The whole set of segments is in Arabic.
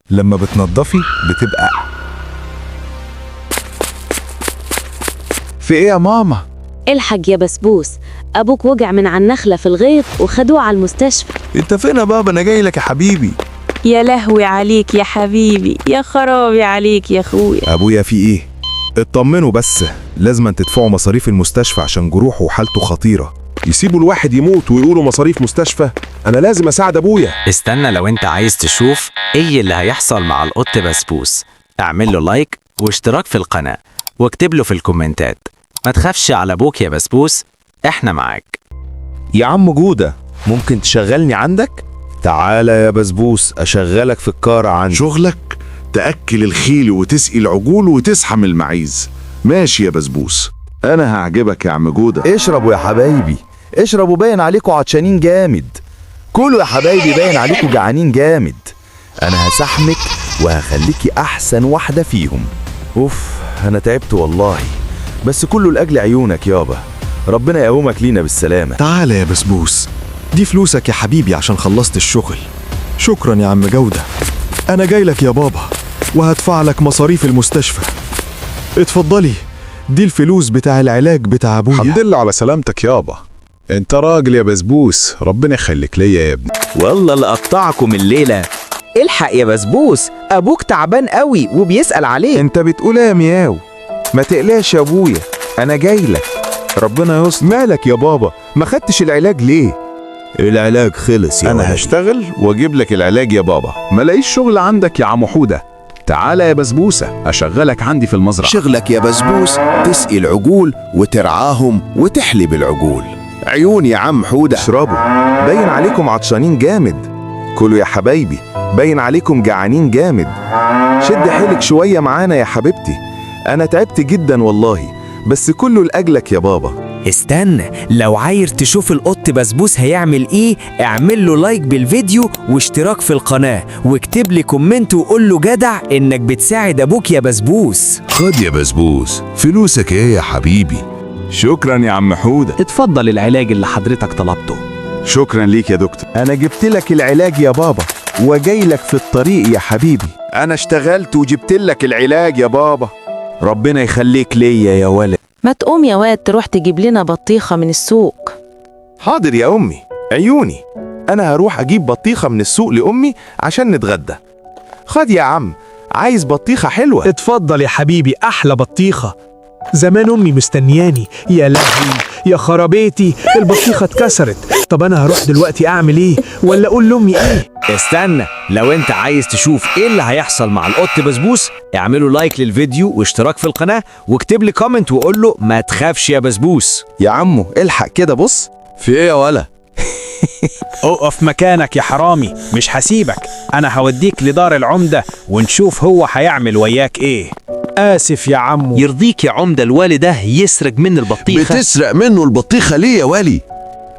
لما بتنضفي بتبقى. في ايه يا ماما؟ الحق يا بسبوس، أبوك وقع من على النخلة في الغيط وخدوه على المستشفى. انت فين يا بابا؟ انا جاي لك يا حبيبي. يا لهوي عليك يا حبيبي، يا خرابي عليك يا اخويا. ابويا في ايه؟ اطمنوا بس، لازم تدفعوا مصاريف المستشفى عشان جروحه وحالته خطيرة. يسيبوا الواحد يموت ويقولوا مصاريف مستشفى؟ انا لازم اساعد ابويا. استنى، لو انت عايز تشوف ايه اللي هيحصل مع القط بسبوس اعمل له لايك واشتراك في القناة واكتب له في الكومنتات. ما تخافش على ابوك يا بسبوس، احنا معاك. يا عم جودة، ممكن تشغلني عندك؟ تعالى يا بسبوس اشغلك في الكارة عندي. شغلك تأكل الخيل وتسقي العجول وتسحم المعيز. ماشي يا بسبوس، انا هعجبك يا عم جودة. اشربوا يا حبايبي، اشربوا، باين عليكم عطشانين جامد. كلوا يا حبايبي، باين عليكم جعانين جامد. انا هسحمك وهخليكي احسن واحدة فيهم. اوف، انا تعبت والله، بس كله لاجل عيونك يابا. ربنا يقومك لينا بالسلامة. تعالى يا بسبوس، دي فلوسك يا حبيبي عشان خلصت الشغل. شكرا يا عم جودة، انا جاي لك يا بابا وهدفع لك مصاريف المستشفى. اتفضلي، دي الفلوس بتاع العلاج بتاع ابويا. الحمد لله على سلامتك يابا، انت راجل يا بسبوس، ربنا يخليك ليا يا ابني. والله اللي قطعكم الليلة. الحق يا بسبوس، ابوك تعبان قوي وبيسأل عليك. انت بتقول يا مياو؟ ما تقلقش يا ابويا، انا جاي لك. ربنا يستر. مالك يا بابا؟ ما خدتش العلاج ليه؟ العلاج خلص يا ولدي. انا هشتغل واجيب لك العلاج يا بابا. ما لاقيش شغل عندك يا عم حودة؟ تعالى يا بسبوسة اشغلك عندي في المزرعة. شغلك يا بسبوس تسقي العجول وترعاهم وتحلب العجول. عيون يا عم حودة. اشربوا، باين عليكم عطشانين جامد. كلوا يا حبايبي، باين عليكم جعانين جامد. شد حيلك شوية معانا يا حبيبتي، انا تعبت جدا والله، بس كله لأجلك يا بابا. استنى، لو عايز تشوف القط بسبوس هيعمل ايه اعمل له لايك بالفيديو واشتراك في القناة واكتب لي كومنت وقول له جدع انك بتساعد ابوك يا بسبوس. خد يا بسبوس، فلوسك ايه يا حبيبي؟ شكرا يا عم حودة. اتفضل العلاج اللي حضرتك طلبته. شكرا ليك يا دكتور. انا جبت لك العلاج يا بابا وجاي لك في الطريق يا حبيبي. انا اشتغلت وجبت لك العلاج يا بابا. ربنا يخليك ليا يا ولد. ما تقوم يا واد تروح تجيب لنا بطيخة من السوق. حاضر يا أمي، عيوني. أنا هروح أجيب بطيخة من السوق لأمي عشان نتغدى. خد يا عم، عايز بطيخة حلوة؟ اتفضل يا حبيبي، أحلى بطيخة. زمان أمي مستنياني. يا لهوي يا خرابيتي، البطيخة اتكسرت. طب أنا هروح دلوقتي أعمل إيه؟ ولا أقول لأمي إيه؟ استنى، لو انت عايز تشوف ايه اللي هيحصل مع القط بسبوس اعملوا لايك للفيديو واشتراك في القناة واكتب لي كومنت وقول له ما تخافش يا بسبوس. يا عمو الحق كده، بص في ايه يا ولا؟ اقف مكانك يا حرامي، مش هسيبك. أنا هوديك لدار العمدة ونشوف هو هيعمل وياك إيه. آسف يا عمو. يرضيك يا عمدة الوالي ده يسرق من البطيخة؟ بتسرق منه البطيخة ليه يا ولي؟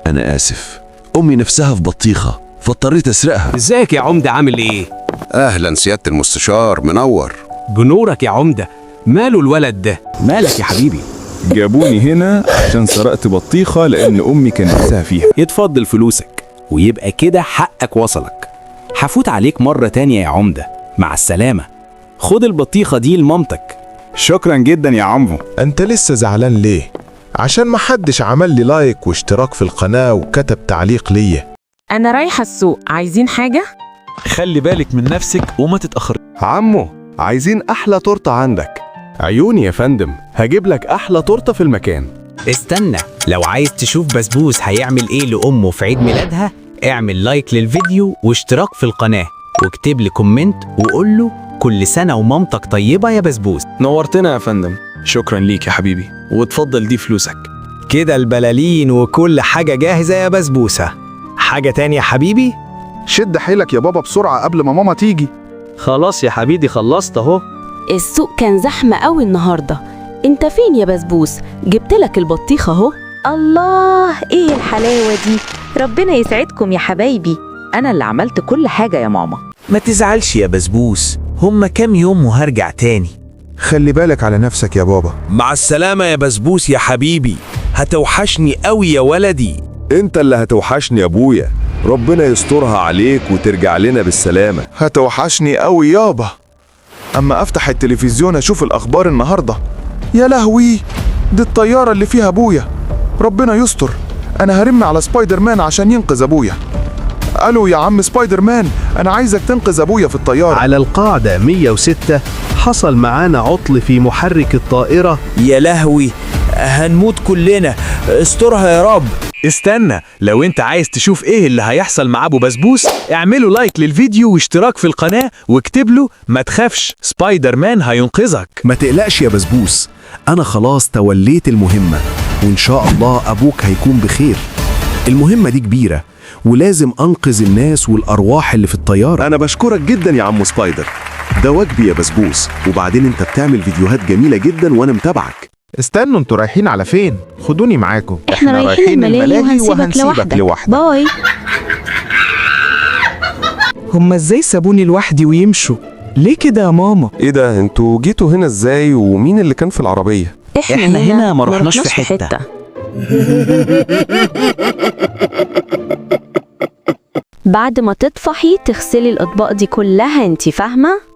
أنا آسف، أمي نفسها في بطيخة فاضطريت أسرقها. ازيك يا عمدة، عامل ايه؟ أهلا سيادة المستشار، منور. بنورك يا عمدة. ماله الولد ده؟ مالك يا حبيبي؟ جابوني هنا عشان سرقت بطيخة لأن أمي كان نفسها فيها. اتفضل فلوسك، ويبقى كده حقك وصلك. هفوت عليك مرة تانية يا عمدة، مع السلامة. خد البطيخة دي لمامتك. شكرا جدا يا عمو. أنت لسه زعلان ليه؟ عشان محدش عمل لي لايك واشتراك في القناة وكتب تعليق ليا. أنا رايحة السوق، عايزين حاجة؟ خلي بالك من نفسك وما تتأخر. عمو، عايزين احلى تورته عندك. عيوني يا فندم، هجيب لك احلى تورته في المكان. استنى، لو عايز تشوف بسبوس هيعمل ايه لأمه في عيد ميلادها اعمل لايك للفيديو واشتراك في القناة واكتب لي كومنت وقول له كل سنة ومامتك طيبة يا بسبوس. نورتنا يا فندم. شكرا ليك يا حبيبي، واتفضل دي فلوسك. كده البلالين وكل حاجة جاهزة يا بسبوسة. حاجة تانية يا حبيبي؟ شد حيلك يا بابا بسرعة قبل ما ماما تيجي. خلاص يا حبيبي، خلصت اهو. السوق كان زحمة قوي النهاردة. انت فين يا بسبوس؟ جبتلك البطيخة اهو. الله، ايه الحلاوة دي؟ ربنا يسعدكم يا حبايبي. أنا اللي عملت كل حاجة يا ماما. ما تزعلش يا بسبوس، هما كام يوم وهرجع تاني. خلي بالك على نفسك يا بابا. مع السلامة يا بسبوس يا حبيبي، هتوحشني قوي يا ولدي. انت اللي هتوحشني يا ابويا. ربنا يسترها عليك وترجع لنا بالسلامة. هتوحشني قوي يابا. اما افتح التلفزيون اشوف الاخبار النهارده، يا لهوي، دي الطياره اللي فيها ابويا. ربنا يستر، انا هرن على سبايدر مان عشان ينقذ ابويا. الو يا عم سبايدر مان، انا عايزك تنقذ ابويا في الطياره. على القاعدة 106 حصل معانا عطل في محرك الطائرة. يا لهوي، هنموت كلنا، استرها يا رب. استنى، لو انت عايز تشوف ايه اللي هيحصل مع ابو بسبوس اعملوا لايك للفيديو واشتراك في القناة واكتب له ما تخافش سبايدر مان هينقذك. ما تقلقش يا بسبوس، أنا خلاص توليت المهمة، وإن شاء الله أبوك هيكون بخير. المهمة دي كبيرة ولازم أنقذ الناس والأرواح اللي في الطيارة. أنا بشكرك جدا يا عم سبايدر، ده واجبي يا بسبوس، وبعدين انت بتعمل فيديوهات جميلة جدا وانا متابعك. استنوا، انتوا رايحين على فين؟ خدوني معاكم. احنا رايحين الملاهي وهنسيبك لوحدك. باي. هما ازاي سابوني لوحدي ويمشوا؟ ليه كده يا ماما؟ ايه ده، انتوا جيتوا هنا ازاي ومين اللي كان في العربية؟ احنا هنا ما رحناش في حتة. بعد ما تطفحي تغسلي الأطباق دي كلها، انتي فاهمة؟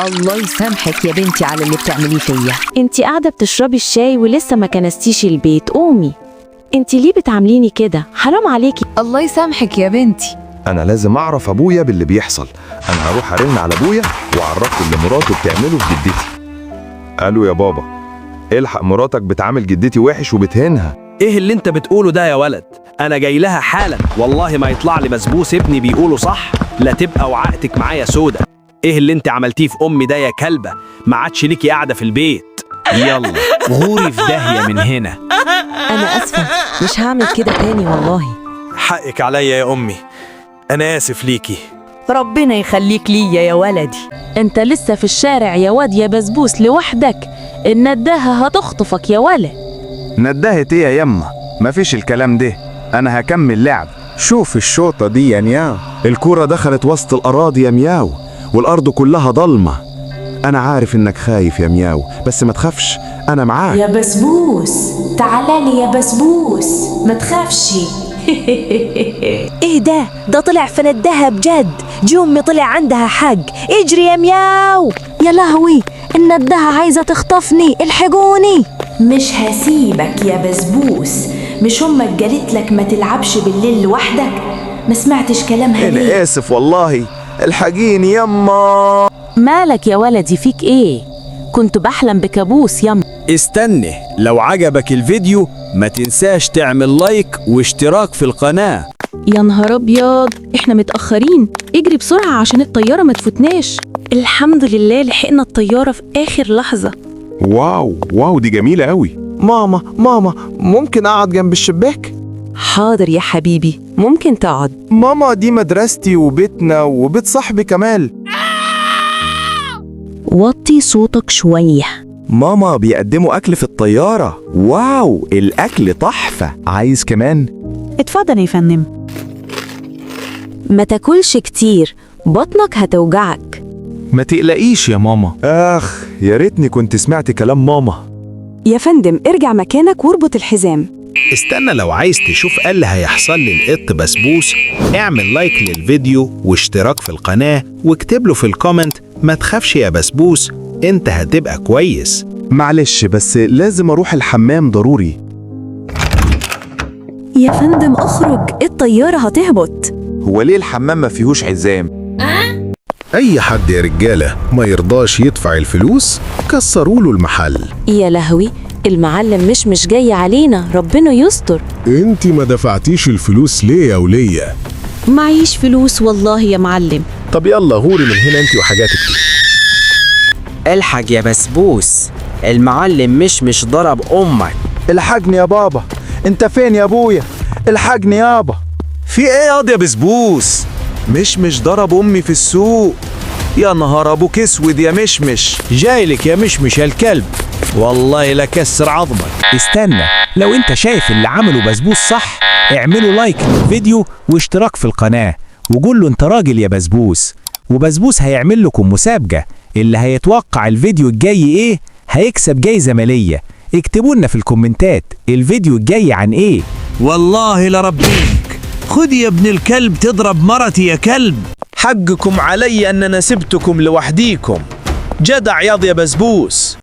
الله يسامحك يا بنتي على اللي بتعمليه فيا. انتي قاعدة بتشربي الشاي ولسه ما كنستيش البيت، قومي. انتي ليه بتعامليني كده؟ حرام عليكي. الله يسامحك يا بنتي. انا لازم اعرف ابويا باللي بيحصل. انا هروح ارن على ابويا واعرفه اللي مراته بتعمله في جدتي. الو يا بابا، الحق مراتك بتعامل جدتي وحش وبتهينها. ايه اللي انت بتقوله ده يا ولد؟ انا جاي لها حالا، والله ما يطلع لي بسبوس ابني بيقوله صح، لا تبقى وعقتك معايا سودا. ايه اللي انت عملتيه في امي ده يا كلبة؟ ما عادش ليكي قاعدة في البيت. يلا غوري في داهية من هنا. انا اسفة، مش هعمل كده تاني والله. حقك عليا يا امي، انا اسف ليكي. ربنا يخليك ليا يا ولدي. انت لسه في الشارع يا واد يا بسبوس لوحدك، النداهة هتخطفك يا ولا. ندهت ايه يا يما؟ مفيش الكلام ده، انا هكمل لعب. شوف الشوطه دي يا نياو، الكرة دخلت وسط الأراضي يا مياو، والأرض كلها ضلمة. أنا عارف إنك خايف يا مياو، بس ما تخافش، أنا معاك. يا بسبوس تعالالي يا بسبوس، ما تخافش. ايه ده طلع فندها بجد. دي امي طلع عندها حق. اجري يا مياو. يا لهوي، الندها عايزة تخطفني، الحقوني. مش هسيبك يا بسبوس، مش امك قالت لك ما تلعبش بالليل لوحدك؟ ما سمعتش كلامها ليه؟ انا اسف والله، الحقيني يما. مالك يا ولدي، فيك ايه؟ كنت بحلم بكابوس يما. استني، لو عجبك الفيديو ما تنساش تعمل لايك واشتراك في القناة. يا نهار ابيض، احنا متأخرين، اجري بسرعة عشان الطيارة ما تفوتناش. الحمد لله لحقنا الطيارة في آخر لحظة. واو دي جميلة قوي. ماما ممكن أقعد جنب الشباك؟ حاضر يا حبيبي، ممكن تقعد. ماما دي مدرستي وبيتنا وبيت صاحبي كمال. وطي صوتك شوية. ماما بيقدموا أكل في الطيارة، واو الأكل تحفة. عايز كمان؟ اتفضل يا فندم. ما تاكلش كتير، بطنك هتوجعك. ما تقلقيش يا ماما. يا ريتني كنت سمعت كلام ماما. يا فندم ارجع مكانك واربط الحزام. استنى، لو عايز تشوف ايه اللي هيحصل للقط بسبوس اعمل لايك للفيديو واشتراك في القناة واكتب له في الكومنت ما تخافش يا بسبوس، انت هتبقى كويس. معلش بس لازم اروح الحمام ضروري. يا فندم اخرج، الطيارة هتهبط. هو ليه الحمام ما فيهوش عزام؟ اي حد يا رجالة ما يرضاش يدفع الفلوس كسروا له المحل. يا لهوي، المعلم مش جاي علينا، ربنا يستر. انتي ما دفعتيش الفلوس ليه يا ولية؟ معيش فلوس والله يا معلم. طب يلا غوري من هنا انتي وحاجاتك دي. الحق يا بسبوس، المعلم مش ضرب امك. الحقني يا بابا، انت فين يا ابويا؟ الحقني يابا. في ايه ياض يا بسبوس؟ مش ضرب امي في السوق. يا نهار ابوك اسود يا مشمش. جايلك يا مشمش الكلب، والله لكسر عظمك. استنى، لو انت شايف اللي عمله بسبوس صح اعملوا لايك للفيديو واشتراك في القناة وقول له انت راجل يا بسبوس، وبسبوس هيعمل لكم مسابقة، اللي هيتوقع الفيديو الجاي ايه هيكسب جايزة مالية. اكتبوا لنا في الكومنتات الفيديو الجاي عن ايه. والله لربيك خذ يا ابن الكلب تضرب مرتي يا كلب. حقكم علي أننا سبتكم لوحديكم. جدع ياض يا بسبوس.